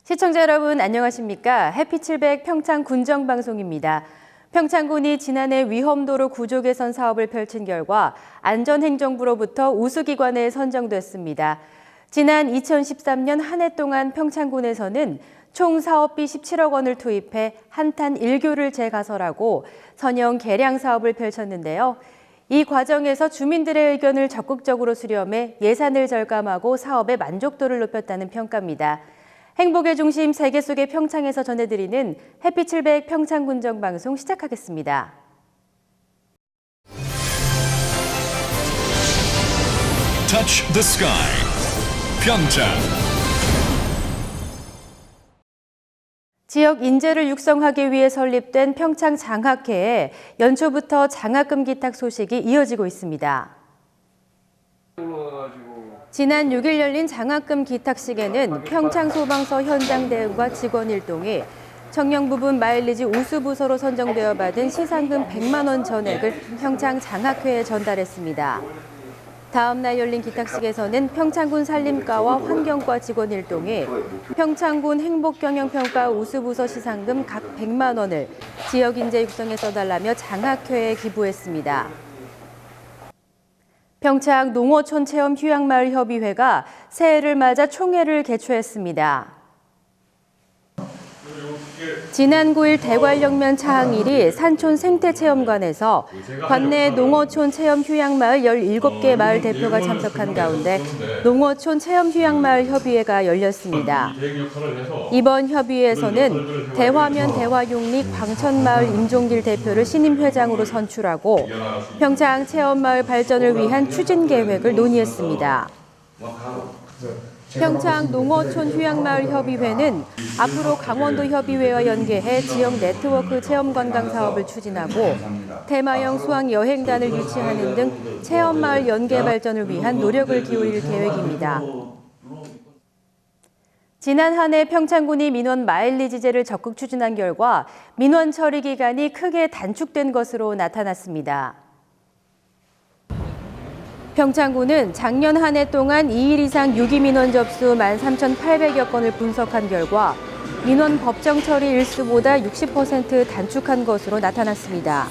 시청자 여러분 안녕하십니까? 해피700 평창 군정방송입니다. 평창군이 지난해 위험도로 구조 개선 사업을 펼친 결과 안전행정부로부터 우수기관에 선정됐습니다. 지난 2013년 한 해 동안 평창군에서는 총 사업비 17억 원을 투입해 한탄 1교를 재가설하고 선형 개량 사업을 펼쳤는데요. 이 과정에서 주민들의 의견을 적극적으로 수렴해 예산을 절감하고 사업의 만족도를 높였다는 평가입니다. 행복의 중심 세계 속의 평창에서 전해드리는 해피700 평창군정방송 시작하겠습니다. Touch the sky. 평창. 지역 인재를 육성하기 위해 설립된 평창장학회에 연초부터 장학금 기탁 소식이 이어지고 있습니다. 지난 6일 열린 장학금 기탁식에는 평창소방서 현장 대응과 직원 일동이 청년 부분 마일리지 우수부서로 선정되어 받은 시상금 100만 원 전액을 평창장학회에 전달했습니다. 다음 날 열린 기탁식에서는 평창군 산림과와 환경과 직원 일동이 평창군 행복경영평가 우수부서 시상금 각 100만 원을 지역 인재 육성에 써달라며 장학회에 기부했습니다. 평창 농어촌 체험 휴양마을 협의회가 새해를 맞아 총회를 개최했습니다. 지난 9일 대관령면 차항일이 산촌 생태체험관에서 관내 농어촌 체험 휴양마을 17개 마을 대표가 참석한 가운데 농어촌 체험 휴양마을 협의회가 열렸습니다. 이번 협의회에서는 대화면 대화용리 광천마을 임종길 대표를 신임 회장으로 선출하고 평창 체험마을 발전을 위한 추진 계획을 논의했습니다. 평창 농어촌 휴양마을 협의회는 앞으로 강원도 협의회와 연계해 지역 네트워크 체험관광 사업을 추진하고 테마형 수학 여행단을 유치하는 등 체험마을 연계 발전을 위한 노력을 기울일 계획입니다. 지난 한 해 평창군이 민원 마일리지제를 적극 추진한 결과 민원 처리 기간이 크게 단축된 것으로 나타났습니다. 평창군은 작년 한 해 동안 2일 이상 유기 민원 접수 13,800여 건을 분석한 결과 민원 법정 처리 일수보다 60% 단축한 것으로 나타났습니다.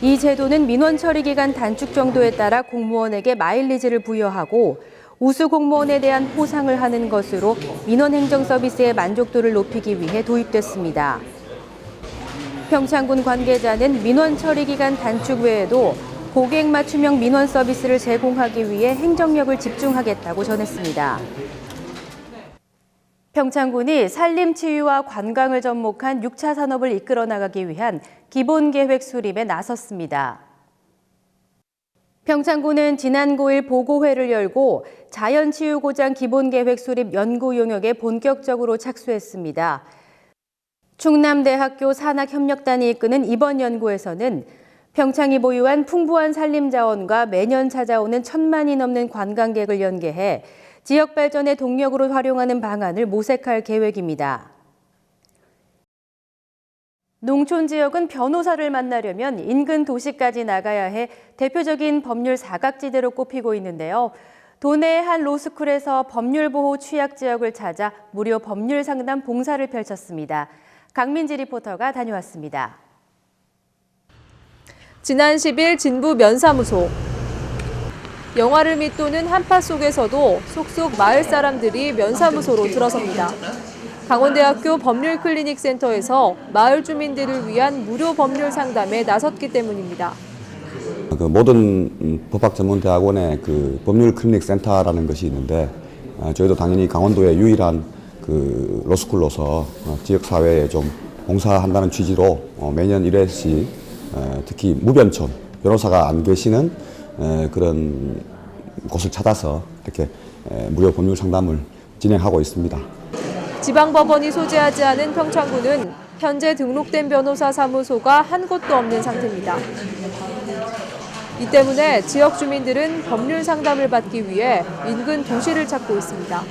이 제도는 민원 처리 기간 단축 정도에 따라 공무원에게 마일리지를 부여하고 우수 공무원에 대한 포상을 하는 것으로 민원 행정 서비스의 만족도를 높이기 위해 도입됐습니다. 평창군 관계자는 민원 처리 기간 단축 외에도 고객 맞춤형 민원 서비스를 제공하기 위해 행정력을 집중하겠다고 전했습니다. 평창군이 산림치유와 관광을 접목한 6차 산업을 이끌어 나가기 위한 기본계획 수립에 나섰습니다. 평창군은 지난 9일 보고회를 열고 자연치유고장 기본계획 수립 연구 용역에 본격적으로 착수했습니다. 충남대학교 산학협력단이 이끄는 이번 연구에서는 평창이 보유한 풍부한 산림 자원과 매년 찾아오는 1,000만이 넘는 관광객을 연계해 지역 발전의 동력으로 활용하는 방안을 모색할 계획입니다. 농촌 지역은 변호사를 만나려면 인근 도시까지 나가야 해 대표적인 법률 사각지대로 꼽히고 있는데요. 도내의 한 로스쿨에서 법률보호 취약 지역을 찾아 무료 법률 상담 봉사를 펼쳤습니다. 강민지 리포터가 다녀왔습니다. 지난 10일 진부 면사무소. 영화를 밑도는 한파 속에서도 속속 마을 사람들이 면사무소로 들어섭니다. 강원대학교 법률클리닉센터에서 마을 주민들을 위한 무료 법률 상담에 나섰기 때문입니다. 모든 법학전문대학원에 법률클리닉센터라는 것이 있는데 저희도 당연히 강원도의 유일한 로스쿨로서 지역사회에 좀 봉사한다는 취지로 매년 1회씩 특히 무변촌, 변호사가 안 계시는 그런 곳을 찾아서 이렇게 무료 법률 상담을 진행하고 있습니다. 지방법원이 소재하지 않은 평창군은 현재 등록된 변호사 사무소가 한 곳도 없는 상태입니다. 이 때문에 지역 주민들은 법률 상담을 받기 위해 인근 도시를 찾고 있습니다.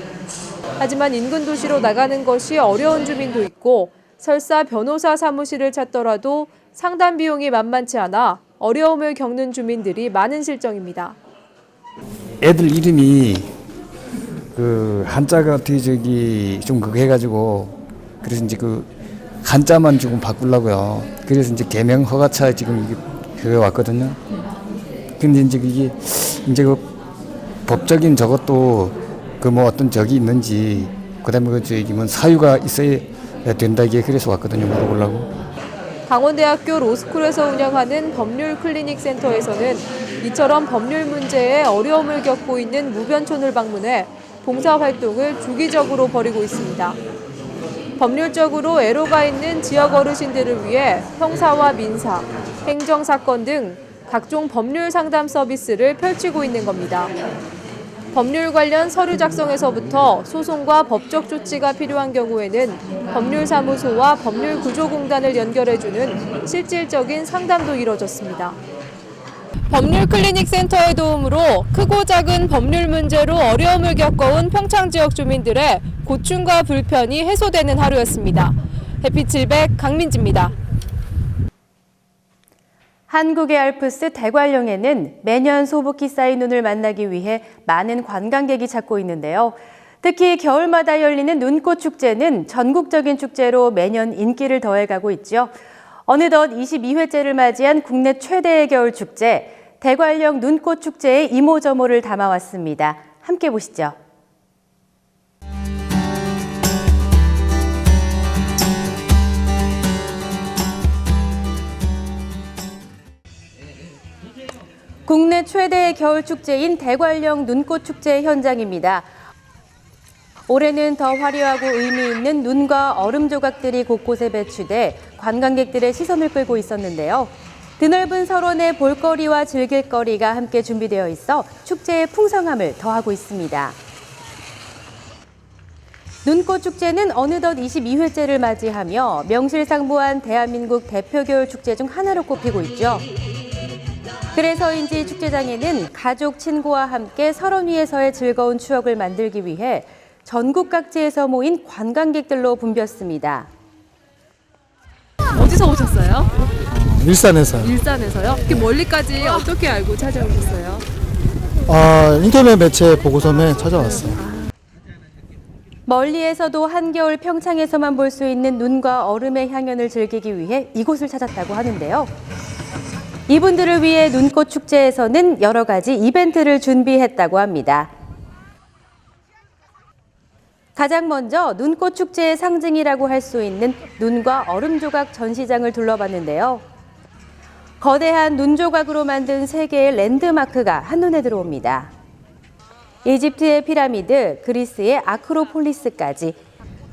하지만 인근 도시로 나가는 것이 어려운 주민도 있고 설사 변호사 사무실을 찾더라도 상담 비용이 만만치 않아 어려움을 겪는 주민들이 많은 실정입니다. 애들 이름이 그 한자가 어떻게 좀 그거 해가지고 그래서 이제 그 한자만 조금 바꾸려고요. 그래서 이제 개명 허가차 지금 그게 왔거든요. 근데 이제 그게 이제 그 법적인 저것도 그 뭐 어떤 적이 있는지 그다음에 그 저기 뭐 사유가 있어야 된다 이게 그래서 왔거든요. 물어보려고. 강원대학교 로스쿨에서 운영하는 법률 클리닉 센터에서는 이처럼 법률 문제에 어려움을 겪고 있는 무변촌을 방문해 봉사활동을 주기적으로 벌이고 있습니다. 법률적으로 애로가 있는 지역 어르신들을 위해 형사와 민사, 행정사건 등 각종 법률 상담 서비스를 펼치고 있는 겁니다. 법률 관련 서류 작성에서부터 소송과 법적 조치가 필요한 경우에는 법률사무소와 법률구조공단을 연결해주는 실질적인 상담도 이뤄졌습니다. 법률 클리닉 센터의 도움으로 크고 작은 법률 문제로 어려움을 겪어온 평창 지역 주민들의 고충과 불편이 해소되는 하루였습니다. 해피700 강민지입니다. 한국의 알프스 대관령에는 매년 소복히 쌓인 눈을 만나기 위해 많은 관광객이 찾고 있는데요. 특히 겨울마다 열리는 눈꽃 축제는 전국적인 축제로 매년 인기를 더해가고 있죠. 어느덧 22회째를 맞이한 국내 최대의 겨울 축제, 대관령 눈꽃 축제의 이모저모를 담아왔습니다. 함께 보시죠. 국내 최대의 겨울 축제인 대관령 눈꽃 축제 현장입니다. 올해는 더 화려하고 의미 있는 눈과 얼음 조각들이 곳곳에 배치돼 관광객들의 시선을 끌고 있었는데요. 드넓은 설원에 볼거리와 즐길거리가 함께 준비되어 있어 축제의 풍성함을 더하고 있습니다. 눈꽃 축제는 어느덧 22회째를 맞이하며 명실상부한 대한민국 대표 겨울 축제 중 하나로 꼽히고 있죠. 그래서인지 축제장에는 가족, 친구와 함께 설원 위에서의 즐거운 추억을 만들기 위해 전국 각지에서 모인 관광객들로 붐볐습니다. 어디서 오셨어요? 일산에서요. 일산에서요? 이렇게 멀리까지 어떻게 알고 찾아오셨어요? 인터넷 매체 보고서에 찾아왔어요. 멀리에서도 한겨울 평창에서만 볼 수 있는 눈과 얼음의 향연을 즐기기 위해 이곳을 찾았다고 하는데요. 이분들을 위해 눈꽃 축제에서는 여러 가지 이벤트를 준비했다고 합니다. 가장 먼저 눈꽃 축제의 상징이라고 할 수 있는 눈과 얼음 조각 전시장을 둘러봤는데요. 거대한 눈 조각으로 만든 세 개의 랜드마크가 한눈에 들어옵니다. 이집트의 피라미드, 그리스의 아크로폴리스까지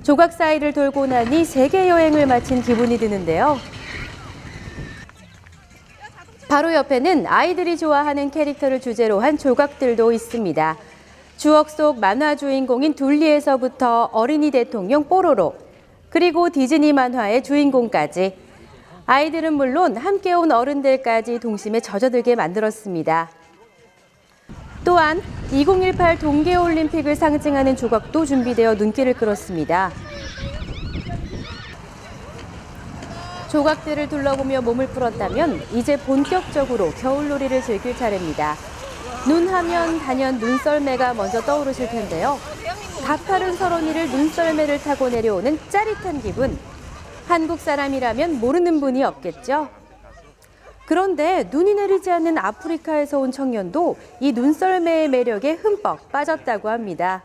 조각 사이를 돌고 나니 세계 여행을 마친 기분이 드는데요. 바로 옆에는 아이들이 좋아하는 캐릭터를 주제로 한 조각들도 있습니다. 추억 속 만화 주인공인 둘리에서부터 어린이 대통령 뽀로로, 그리고 디즈니 만화의 주인공까지 아이들은 물론 함께 온 어른들까지 동심에 젖어들게 만들었습니다. 또한 2018 동계올림픽을 상징하는 조각도 준비되어 눈길을 끌었습니다. 조각들을 둘러보며 몸을 풀었다면 이제 본격적으로 겨울놀이를 즐길 차례입니다. 눈하면 단연 눈썰매가 먼저 떠오르실 텐데요. 가파른 설원 위를 눈썰매를 타고 내려오는 짜릿한 기분. 한국 사람이라면 모르는 분이 없겠죠. 그런데 눈이 내리지 않는 아프리카에서 온 청년도 이 눈썰매의 매력에 흠뻑 빠졌다고 합니다.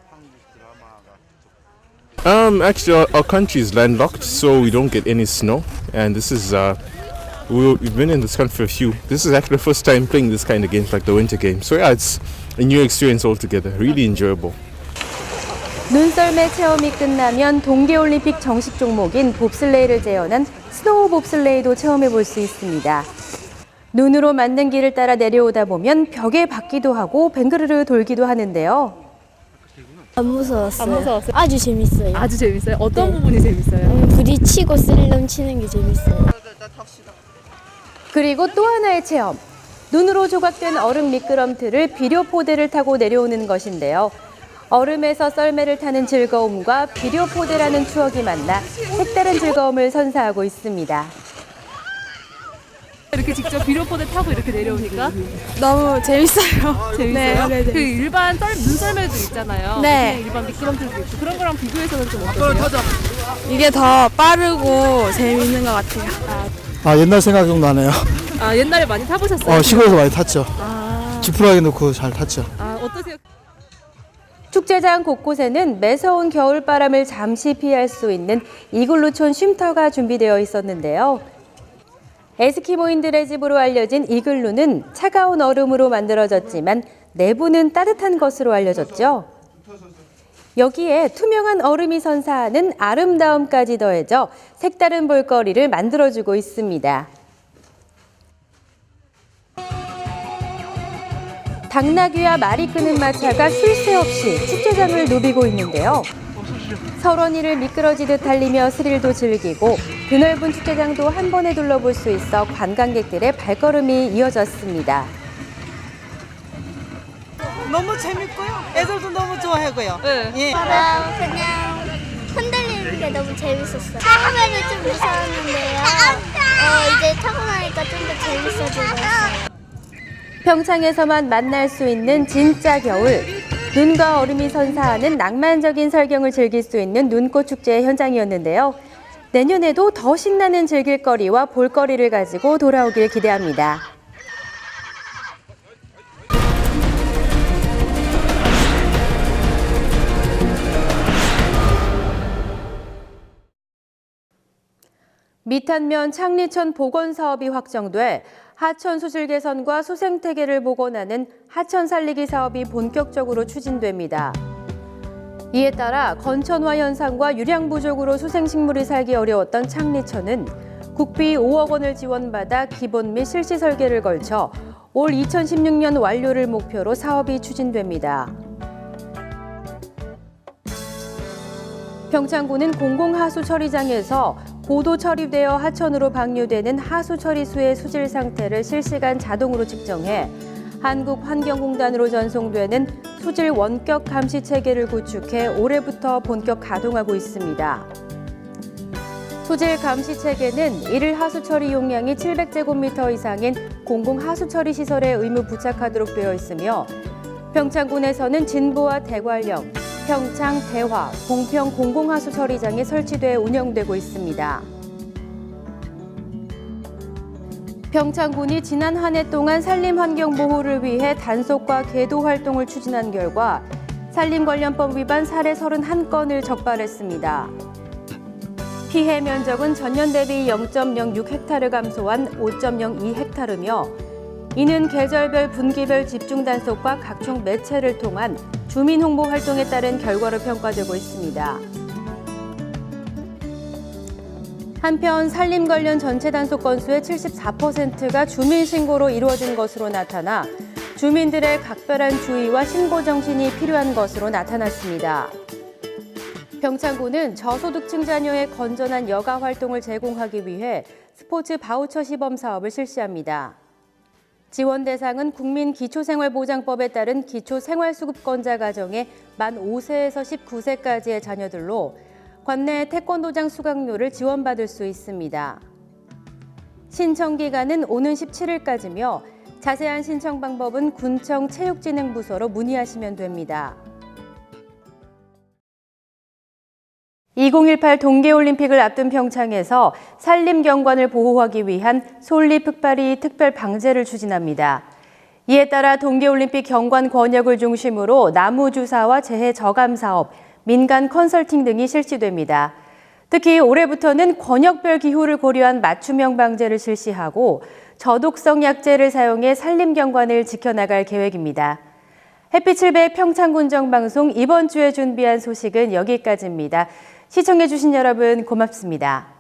Actually, our country is landlocked, so we don't get any snow. And this is, we've been in this country for this is actually the first time playing this kind of games, like the winter game. So yeah, it's a new experience altogether, really enjoyable. 눈썰매 체험이 끝나면 동계올림픽 정식 종목인 봅슬레이를 재현한 스노우 봅슬레이도 체험해 볼 수 있습니다. 눈으로 만든 길을 따라 내려오다 보면 벽에 박기도 하고 뱅그르르 돌기도 하는데요. 안 무서웠어요. 안 무서웠어요? 아주 재밌어요. 아주 재밌어요? 어떤 네. 부분이 재밌어요? 부딪히고 슬럼 치는 게 재밌어요. 그리고 또 하나의 체험. 눈으로 조각된 얼음 미끄럼틀을 비료포대를 타고 내려오는 것인데요. 얼음에서 썰매를 타는 즐거움과 비료포대라는 추억이 만나 색다른 즐거움을 선사하고 있습니다. 이렇게 이렇게 직접 비료포대 타고 이렇게 내려오니까? 너무 재밌어요. 재밌어요? 네, 네. 그 일반 눈썰매도 있잖아요. 네. 그냥 일반 미끄럼틀도 있고 그런 거랑 비교해서는 좀 어떠세요? 이게 더 빠르고 재밌는 것 같아요. 아, 옛날 생각 좀 나네요. 아, 옛날에 많이 타보셨어요? 시골에서 많이 탔죠. 아, 지푸라기 놓고 잘 탔죠. 어떠세요? 축제장 곳곳에는 매서운 겨울바람을 잠시 피할 수 있는 이글루촌 쉼터가 준비되어 있었는데요. 에스키모인들의 집으로 알려진 이글루는 차가운 얼음으로 만들어졌지만 내부는 따뜻한 것으로 알려졌죠. 여기에 투명한 얼음이 선사하는 아름다움까지 더해져 색다른 볼거리를 만들어주고 있습니다. 당나귀와 말이 끄는 마차가 쉴 새 없이 축제장을 누비고 있는데요. 설원이를 미끄러지듯 달리며 스릴도 즐기고 드넓은 축제장도 한 번에 둘러볼 수 있어 관광객들의 발걸음이 이어졌습니다. 너무 재밌고요. 애들도 너무 좋아하고요. 네. 예. 그냥 흔들리는 게 너무 재밌었어요. 처음에는 좀 무서웠는데요. 이제 타고 나니까 좀 더 재밌어진 것 같아요. 평창에서만 만날 수 있는 진짜 겨울. 눈과 얼음이 선사하는 낭만적인 설경을 즐길 수 있는 눈꽃축제의 현장이었는데요. 내년에도 더 신나는 즐길거리와 볼거리를 가지고 돌아오길 기대합니다. 미탄면 창리천 복원사업이 확정돼 하천 수질 개선과 수생태계를 복원하는 하천 살리기 사업이 본격적으로 추진됩니다. 이에 따라 건천화 현상과 유량 부족으로 수생식물이 살기 어려웠던 창리천은 국비 5억 원을 지원받아 기본 및 실시 설계를 걸쳐 올 2016년 완료를 목표로 사업이 추진됩니다. 평창군은 공공하수 처리장에서 고도 처리되어 하천으로 방류되는 하수 처리수의 수질 상태를 실시간 자동으로 측정해 한국환경공단으로 전송되는 수질 원격 감시 체계를 구축해 올해부터 본격 가동하고 있습니다. 수질 감시 체계는 일일 하수 처리 용량이 700제곱미터 이상인 공공하수처리 시설에 의무 부착하도록 되어 있으며 평창군에서는 진보와 대관령, 평창, 대화, 봉평 공공하수처리장에 설치돼 운영되고 있습니다. 평창군이 지난 한 해 동안 산림 환경 보호를 위해 단속과 계도 활동을 추진한 결과 산림관련법 위반 사례 31건을 적발했습니다. 피해 면적은 전년 대비 0.06헥타르 감소한 5.02헥타르며 이는 계절별 분기별 집중 단속과 각종 매체를 통한 주민 홍보 활동에 따른 결과로 평가되고 있습니다. 한편 산림 관련 전체 단속 건수의 74%가 주민 신고로 이루어진 것으로 나타나 주민들의 각별한 주의와 신고 정신이 필요한 것으로 나타났습니다. 평창군은 저소득층 자녀의 건전한 여가 활동을 제공하기 위해 스포츠 바우처 시범 사업을 실시합니다. 지원 대상은 국민기초생활보장법에 따른 기초생활수급권자 가정의 만 5세에서 19세까지의 자녀들로 관내 태권도장 수강료를 지원받을 수 있습니다. 신청 기간은 오는 17일까지며 자세한 신청 방법은 군청 체육진흥부서로 문의하시면 됩니다. 2018 동계올림픽을 앞둔 평창에서 산림경관을 보호하기 위한 솔잎 흑발이 특별 방제를 추진합니다. 이에 따라 동계올림픽 경관 권역을 중심으로 나무 주사와 재해 저감 사업, 민간 컨설팅 등이 실시됩니다. 특히 올해부터는 권역별 기후를 고려한 맞춤형 방제를 실시하고 저독성 약재를 사용해 산림경관을 지켜나갈 계획입니다. 햇빛700 평창군정방송 이번 주에 준비한 소식은 여기까지입니다. 시청해주신 여러분 고맙습니다.